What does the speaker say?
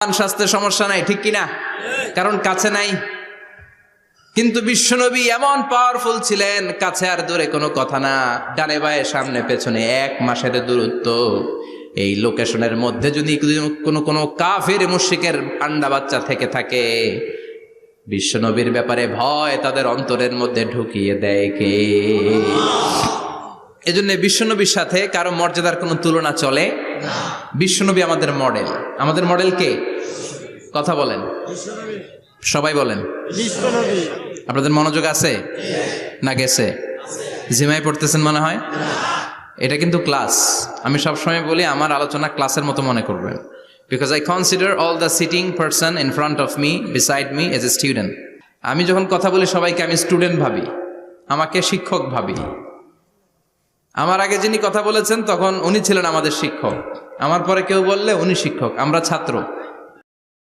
স্বাস্থ্যের সমস্যা নাই, ঠিক কিনা? কারণ কাছে নাই। কিন্তু বিশ্বনবী এমন পাওয়ারফুল ছিলেন, কাছে আর দূরে কোনো কথা না, ডানে বায়ে সামনে পেছনে 1 মাসের দূরত্ব। এই লোকেশনের মধ্যে যদি কোনো কাফের মুশরিকের আন্ডা বাচ্চা থেকে থাকে, বিশ্বনবীর ব্যাপারে ভয় তাদের অন্তরের মধ্যে ঢুকিয়ে দেয় কে? এজন্য বিশ্বনবীর সাথে কারো মর্যাদার কোনো তুলনা চলে না। বিশ্বনবী আমাদের মডেল। আমাদের মডেল কে? কথা বলেন, সবাই বলেন। আপনাদের মনোযোগ আছে না গেছে? জিমাই পড়তেছেন মনে হয়। এটা কিন্তু ক্লাস। আমি সবসময় বলি আমার আলোচনা ক্লাসের মতো মনে করবেন, because I consider all the sitting person in front of me, beside me as a student. আমি যখন কথা বলি সবাইকে আমি স্টুডেন্ট ভাবি, আমাকে শিক্ষক ভাবি। আমার আগে যিনি কথা বলেছেন তখন উনি ছিলেন আমাদের শিক্ষক, আমার পরে কেউ বললে উনি শিক্ষক, আমরা ছাত্র।